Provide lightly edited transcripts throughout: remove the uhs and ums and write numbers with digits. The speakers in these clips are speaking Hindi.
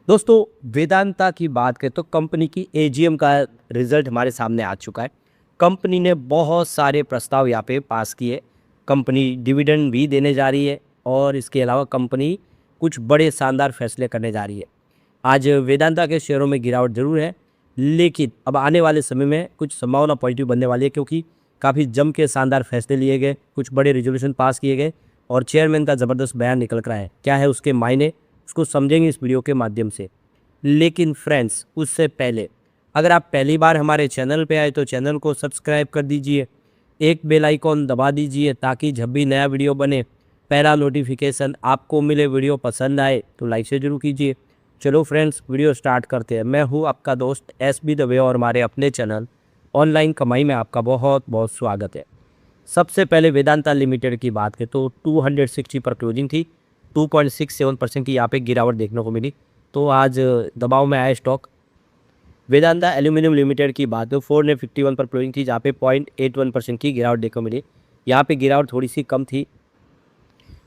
दोस्तों, वेदांता की बात करें तो कंपनी की एजीएम का रिजल्ट हमारे सामने आ चुका है। कंपनी ने बहुत सारे प्रस्ताव यहाँ पे पास किए। कंपनी डिविडेंड भी देने जा रही है और इसके अलावा कंपनी कुछ बड़े शानदार फैसले करने जा रही है। आज वेदांता के शेयरों में गिरावट ज़रूर है, लेकिन अब आने वाले समय में कुछ संभावना पॉजिटिव बनने वाली है, क्योंकि काफ़ी जम के शानदार फैसले लिए गए, कुछ बड़े रेजोल्यूशन पास किए गए और चेयरमैन का ज़बरदस्त बयान निकल कर आया है। क्या है उसके मायने, उसको समझेंगे इस वीडियो के माध्यम से। लेकिन फ्रेंड्स, उससे पहले अगर आप पहली बार हमारे चैनल पे आए तो चैनल को सब्सक्राइब कर दीजिए, एक बेल आइकॉन दबा दीजिए ताकि जब भी नया वीडियो बने पहला नोटिफिकेशन आपको मिले। वीडियो पसंद आए तो लाइक से जरूर कीजिए। चलो फ्रेंड्स, वीडियो स्टार्ट करते हैं। मैं हूँ आपका दोस्त SB दवे और हमारे अपने चैनल ऑनलाइन कमाई में आपका बहुत बहुत स्वागत है। सबसे पहले वेदांता लिमिटेड की बात करें तो 260 पर क्लोजिंग थी। 2.67% की यहाँ पे गिरावट देखने को मिली, तो आज दबाव में आया स्टॉक। वेदांता एल्यूमिनियम लिमिटेड की बात हो 451 पर क्लोजिंग थी, जहाँ पे 0.81% की गिरावट देखने को मिली। यहाँ पे गिरावट थोड़ी सी कम थी।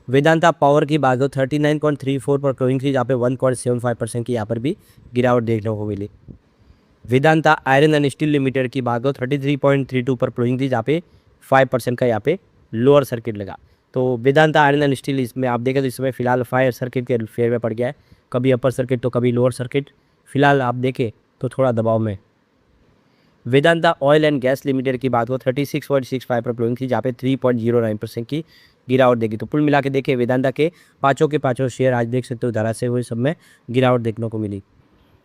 वेदांता पावर की बात हो 39.34 पर क्लोजिंग थी, जहाँ पे 1.75% की यहाँ पर भी गिरावट देखने को मिली। Vedanta iron and steel limited की बात हो 33.32 पर क्लोजिंग थी, जहाँ पे 5% का यहाँ पे लोअर सर्किट लगा। तो वेदांता आयरन एंड स्टील इसमें आप देखें तो इसमें फिलहाल 5 सर्किट के फेयर में पड़ गया है, कभी अपर सर्किट तो कभी लोअर सर्किट। फिलहाल आप देखें तो थोड़ा दबाव में। Vedanta oil and gas limited की बात हो 36.65 पर क्लोजिंग थी, जहाँ पे 3.09% की गिरावट देखी। तो कुल मिला के देखें वेदांता के पाँचों शेयर आज देख सकते हो धरा से हुए सब में गिरावट देखने को मिली।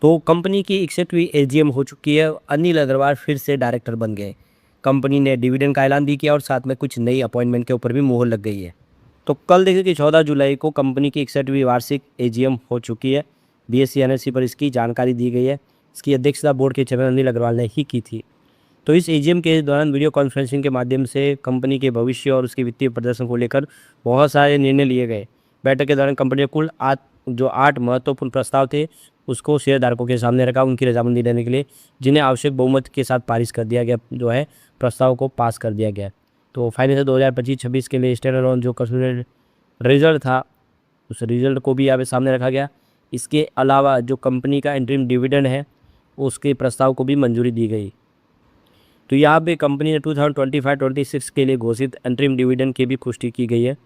तो कंपनी की 61वीं एजीएम हो चुकी है। अनिल अग्रवाल फिर से डायरेक्टर बन गए। कंपनी ने डिविडेंड का ऐलान भी किया और साथ में कुछ नई अपॉइंटमेंट के ऊपर भी मोहर लग गई है। तो कल देखिए कि 14 जुलाई को कंपनी की 61वीं वार्षिक एजीएम हो चुकी है। BSE NSE पर इसकी जानकारी दी गई है। इसकी अध्यक्षता बोर्ड के चेयरमैन अनिल अग्रवाल ने ही की थी। तो इस एजीएम के दौरान वीडियो कॉन्फ्रेंसिंग के माध्यम से कंपनी के भविष्य और उसके वित्तीय प्रदर्शन को लेकर बहुत सारे निर्णय लिए गए। बैठक के दौरान कंपनी ने कुल 8 महत्वपूर्ण प्रस्ताव थे उसको शेयरधारकों के सामने रखा उनकी रजामंदी देने के लिए, जिन्हें आवश्यक बहुमत के साथ पारित कर दिया गया, जो है प्रस्ताव को पास कर दिया गया। तो फाइनेंशियल 2025-26 के लिए स्टैंडअलोन जो कंसोलिडेटेड रिजल्ट था उस रिजल्ट को भी यहाँ पे सामने रखा गया। इसके अलावा जो कंपनी का इंटरिम डिविडेंड है उसके प्रस्ताव को भी मंजूरी दी गई। तो यहाँ पे कंपनी ने 2025-26 के लिए घोषित इंटरिम डिविडेंड की भी पुष्टि की गई है।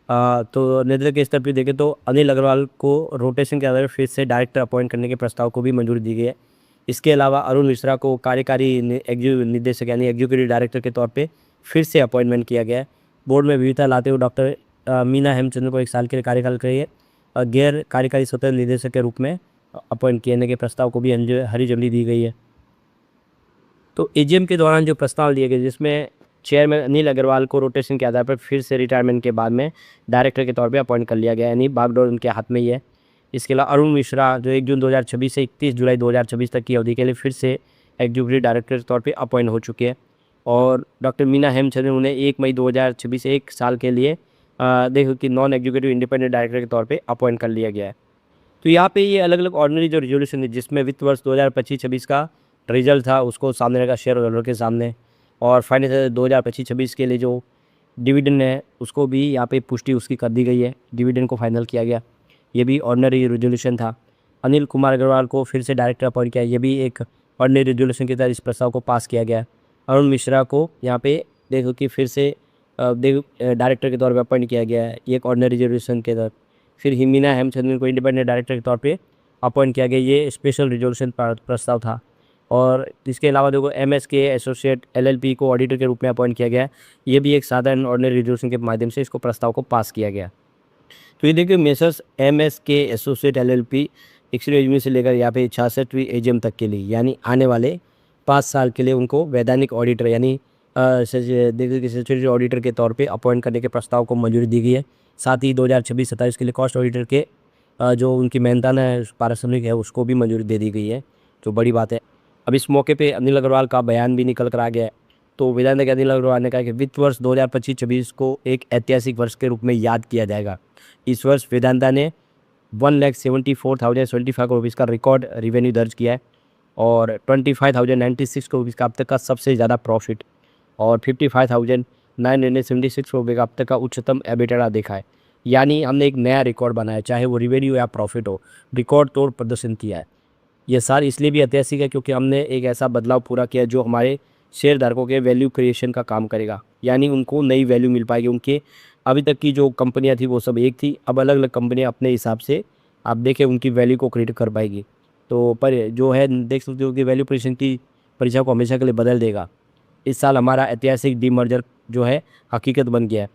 तो नेतृत्व के स्तर पर देखें तो अनिल अग्रवाल को रोटेशन के आधार पर फिर से डायरेक्टर अपॉइंट करने के प्रस्ताव को भी मंजूरी दी गई है। इसके अलावा अरुण मिश्रा को कार्यकारी निदेशक यानी एग्जीक्यूटिव डायरेक्टर के तौर पे फिर से अपॉइंटमेंट किया गया है। बोर्ड में विविधता लाते हुए डॉक्टर मीना हेमचंद्र को 1 साल के लिए कार्यकाल के लिए गैर कार्यकारी स्वतंत्र निदेशक के रूप में अपॉइंट किए के प्रस्ताव को भी हरी झंडी दी गई है। तो एजीएम के दौरान जो प्रस्ताव लिए गए जिसमें चेयरमैन अनिल अग्रवाल को रोटेशन के आधार पर फिर से रिटायरमेंट के बाद में डायरेक्टर के तौर पे अपॉइंट कर लिया गया, यानी बागडोर उनके हाथ में ही है। इसके अलावा अरुण मिश्रा जो 1 जून 2026 से 31 जुलाई 2026 तक की अवधि के लिए फिर से एग्जीक्यूटिव डायरेक्टर के तौर पे अपॉइंट हो चुके हैं और डॉक्टर मीना हेमचंद्र उन्हें 1 मई 2026 से 1 साल के लिए देखो कि नॉन एग्जीक्यूटिव इंडिपेंडेंट डायरेक्टर के तौर पे अपॉइंट कर लिया गया है। तो यहाँ पे ये अलग अलग ऑर्डिनरी जो रिजोल्यूशन है जिसमें वित्त वर्ष 2025-26 का रिजल्ट था उसको सामने रखा शेयर होल्डर के सामने, और फाइनेंशियल 2025-26 के लिए जो डिविडेंड है उसको भी यहाँ पे पुष्टि उसकी कर दी गई है, डिविडेंड को फाइनल किया गया। ये भी ऑर्डिनरी रेजोल्यूशन था। अनिल कुमार अग्रवाल को फिर से डायरेक्टर अपॉइंट किया, ये भी एक ऑर्डिनरी रेजोल्यूशन के तहत इस प्रस्ताव को पास किया गया। अरुण मिश्रा को यहाँ पे देखो कि फिर से डायरेक्टर के तौर पे अपॉइंट किया गया है, ये एक ऑर्डिनरी रेजोल्यूशन के तहत। फिर मीना हेमचंद्र को इंडिपेंडेंट डायरेक्टर के तौर पे अपॉइंट किया गया, ये स्पेशल रेजोल्यूशन प्रस्ताव था। और इसके अलावा देखो MSK एसोसिएट LLP को ऑडिटर के रूप में अपॉइंट किया गया, ये भी एक साधारण ऑर्डिनरी रेजोल्यूशन के माध्यम से इसको प्रस्ताव को पास किया गया। तो ये देखिए मेसर्स MSK एसोसिएट LLP 61वीं से लेकर यहाँ पे 66वीं एजीएम तक के लिए यानी आने वाले 5 साल के लिए उनको वैधानिक ऑडिटर यानी देखिए ऑडिटर के तौर पे अपॉइंट करने के प्रस्ताव को मंजूरी दी गई है। साथ ही 2026-27 के लिए कॉस्ट ऑडिटर के जो उनकी मेहनताना है पारिश्रमिक है उसको भी मंजूरी दे दी गई है, जो बड़ी बात है। अब इस मौके पे अनिल अग्रवाल का बयान भी निकल कर आ गया है। तो वेदांता के अनिल अग्रवाल ने कहा कि वित्त वर्ष 2025-26 को एक ऐतिहासिक वर्ष के रूप में याद किया जाएगा। इस वर्ष वेदांता ने 1,74,075 करोड़ रुपीज़ का रिकॉर्ड रिवेन्यू दर्ज किया है और 25,096 करोड़ रुपीज़ का अब तक का सबसे ज़्यादा प्रॉफिट और 55,976 करोड़ रुपये का अब तक का उच्चतम एबिटेडा देखा है। यानी हमने एक नया रिकॉर्ड बनाया, चाहे वो रेवेन्यू या प्रॉफिट हो, रिकॉर्ड तोड़ प्रदर्शन किया है। ये सार इसलिए भी ऐतिहासिक है क्योंकि हमने एक ऐसा बदलाव पूरा किया जो हमारे शेयरधारकों के वैल्यू क्रिएशन का काम करेगा, यानी उनको नई वैल्यू मिल पाएगी। उनके अभी तक की जो कंपनियां थी वो सब एक थी, अब अलग अलग कंपनियां अपने हिसाब से आप देखें उनकी वैल्यू को क्रिएट कर पाएगी। तो पर जो है देख सकते हो कि वैल्यू क्रिएशन की परीक्षा को हमेशा के लिए बदल देगा। इस साल हमारा ऐतिहासिक डीमर्जर जो है हकीकत बन गया है।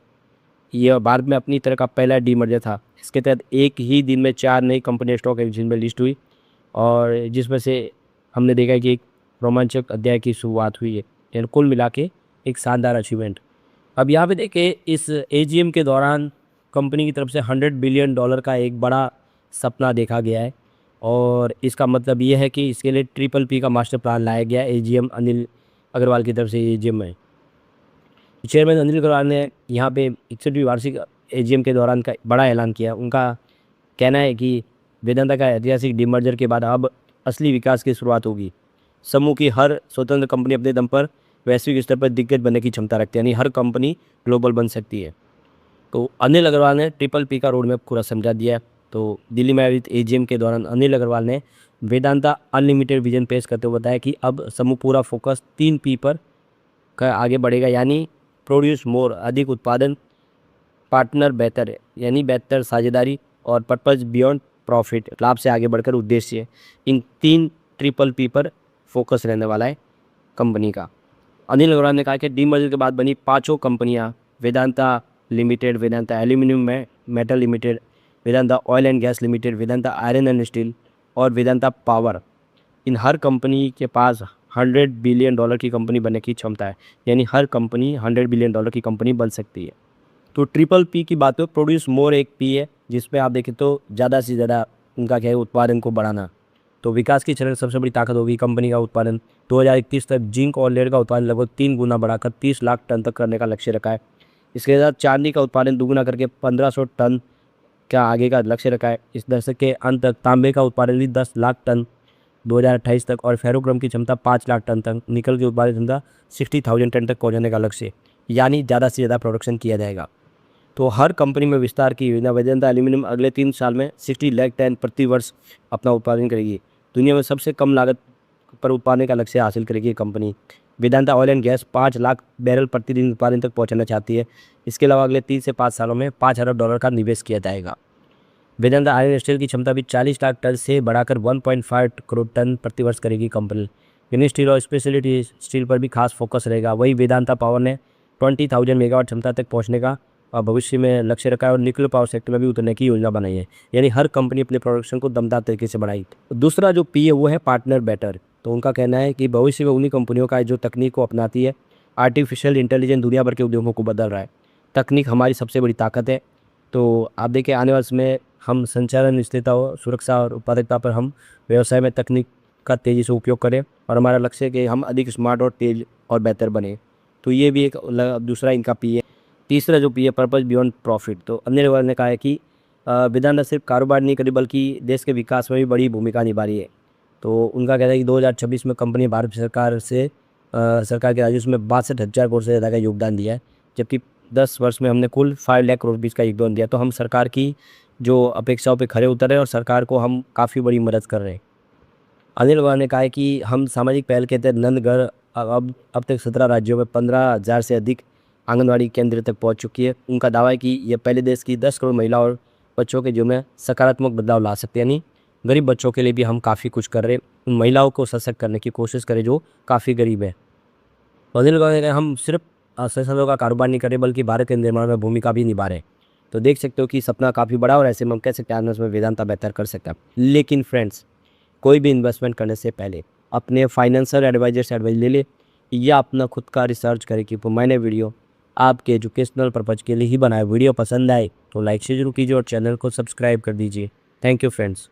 यह भारत में अपनी तरह का पहला डीमर्जर था। इसके तहत एक ही दिन में 4 नई कंपनी स्टॉक एक्सचेंज में लिस्ट हुई और जिसमें से हमने देखा कि एक रोमांचक अध्याय की शुरुआत हुई है। यानी कुल मिला के एक शानदार अचीवमेंट। अब यहाँ पे देखें इस एजीएम के दौरान कंपनी की तरफ से $100 बिलियन का एक बड़ा सपना देखा गया है और इसका मतलब ये है कि इसके लिए ट्रिपल पी का मास्टर प्लान लाया गया है। एजीएम अनिल अग्रवाल की तरफ से एजीएम में चेयरमैन अनिल अग्रवाल ने यहाँ पे 61वीं वार्षिक एजीएम के दौरान का बड़ा ऐलान किया। उनका कहना है कि वेदांता का ऐतिहासिक डीमर्जर के बाद अब असली विकास की शुरुआत होगी। समूह की हर स्वतंत्र कंपनी अपने दम पर वैश्विक स्तर पर दिग्गज बनने की क्षमता रखती है, यानी हर कंपनी ग्लोबल बन सकती है। तो अनिल अग्रवाल ने ट्रिपल पी का रोड मैप पूरा समझा दिया है। तो दिल्ली में आयोजित एजीएम के दौरान अनिल अग्रवाल ने वेदांता अनलिमिटेड विजन पेश करते हुए बताया कि अब समूह पूरा फोकस 3P पर का आगे बढ़ेगा, यानी प्रोड्यूस मोर अधिक उत्पादन, पार्टनर बेहतर है यानी बेहतर साझेदारी, और पर्पज बियॉन्ड प्रॉफिट लाभ से आगे बढ़कर उद्देश्य। इन 3 ट्रिपल पी पर फोकस रहने वाला है कंपनी का। अनिल अग्रवाल ने कहा कि डीमर्जर के बाद बनी 5 कंपनियां Vedanta limited, Vedanta aluminium metal limited, Vedanta oil and gas limited, Vedanta iron and steel और वेदांता पावर, इन हर कंपनी के पास $100 बिलियन की कंपनी बनने की क्षमता है, यानी हर कंपनी $100 बिलियन की कंपनी बन सकती है। तो ट्रिपल पी की बात हो, प्रोड्यूस मोर एक पी है जिसमें आप देखें तो ज़्यादा से ज़्यादा उनका क्या है उत्पादन को बढ़ाना। तो विकास की चरण सबसे बड़ी ताकत होगी कंपनी का उत्पादन। 2031 तक जिंक और लेड का उत्पादन लगभग 3 गुना बढ़ाकर 30 लाख टन तक करने का लक्ष्य रखा है। इसके साथ चांदी का उत्पादन दुगुना करके 1500 टन का आगे का लक्ष्य रखा है। इस दशक के अंत तक तांबे का उत्पादन भी 10 लाख टन 2028 तक और फेरोक्रम की क्षमता 5 लाख टन तक, निकल की उत्पादन क्षमता 60,000 टन तक पहुँचाने का लक्ष्य, यानी ज़्यादा से ज़्यादा प्रोडक्शन किया जाएगा। तो हर कंपनी में विस्तार की योजना। वेदांता एल्यूमिनियम अगले 3 साल में 60 लाख टन प्रति वर्ष अपना उत्पादन करेगी। दुनिया में सबसे कम लागत पर उत्पादन का लक्ष्य हासिल करेगी ये company. Vedanta oil and gas 5 lakh barrel प्रतिदिन उत्पादन तक पहुंचाना चाहती है। इसके अलावा अगले 3 से 5 सालों में $5 अरब का निवेश किया जाएगा। वेदांता आयरन स्टील की क्षमता भी 40 लाख टन से बढ़ाकर 1.5 करोड़ टन प्रति वर्ष करेगी कंपनी। यूनिट स्टील और स्पेशलिटी स्टील पर भी खास फोकस रहेगा। वही वेदांता पावर ने 20,000 मेगावाट क्षमता तक पहुँचने का भविष्य में लक्ष्य रखा है और न्यूक्लियर पावर सेक्टर में भी उतरने की योजना बनाई है, यानी हर कंपनी अपने प्रोडक्शन को दमदार तरीके से बढ़ाई। दूसरा जो पी है वो है पार्टनर बेटर। तो उनका कहना है कि भविष्य में उन्हीं कंपनियों का जो तकनीक को अपनाती है। आर्टिफिशियल इंटेलिजेंस दुनिया भर के उद्योगों को बदल रहा है। तकनीक हमारी सबसे बड़ी ताकत है। तो आप देखिए आने वाले समय हम संचालन, स्थिरता, सुरक्षा और उत्पादकता पर हम व्यवसाय में तकनीक का तेज़ी से उपयोग करें और हमारा लक्ष्य है कि हम अधिक स्मार्ट और तेज और बेहतर बने। तो ये भी एक दूसरा इनका पी है। तीसरा जो पी है पर्पज बियॉन्ड प्रॉफिट। तो अनिल अग्रवाल ने कहा है कि वेदांता सिर्फ कारोबार नहीं करी बल्कि देश के विकास में भी बड़ी भूमिका निभा रही है। तो उनका कहना है कि 2026 में कंपनी भारत सरकार के राजस्व में 62,000 करोड़ से ज़्यादा का योगदान दिया है, जबकि 10 वर्ष में हमने कुल 5 लाख करोड़ रुपये का योगदान दिया। तो हम सरकार की जो अपेक्षाओं पे खरे उतर रहे हैं और सरकार को हम काफ़ी बड़ी मदद कर रहे हैं। अनिल अग्रवाल ने कहा है कि हम सामाजिक पहल के तहत नंदगढ़ अब तक 17 राज्यों में 15,000 से अधिक आंगनबाड़ी केंद्र तक पहुंच चुकी है। उनका दावा है कि यह पहले देश की 10 करोड़ महिला और बच्चों के जीवन में सकारात्मक बदलाव ला सकते हैं, यानी गरीब बच्चों के लिए भी हम काफ़ी कुछ कर रहे हैं। उन महिलाओं को सशक्त करने की कोशिश करें जो काफ़ी गरीब है। अनिल अग्रवाल ने कहा हम सिर्फ संसाधनों का कारोबार नहीं कर रहे बल्कि भारत के निर्माण में भूमिका भी निभा रहे हैं। तो देख सकते हो कि सपना काफ़ी बड़ा और ऐसे में हम कह सकते हैं में वेदांता बेहतर कर सकता है। लेकिन फ्रेंड्स, कोई भी इन्वेस्टमेंट करने से पहले अपने फाइनेंशियल एडवाइजर से एडवाइस ले ले या अपना खुद का रिसर्च करे कि मैंने वीडियो आपके एजुकेशनल पर्पज़ के लिए ही बनाया। वीडियो पसंद आए तो लाइक से जरूर कीजिए और चैनल को सब्सक्राइब कर दीजिए। Thank you friends.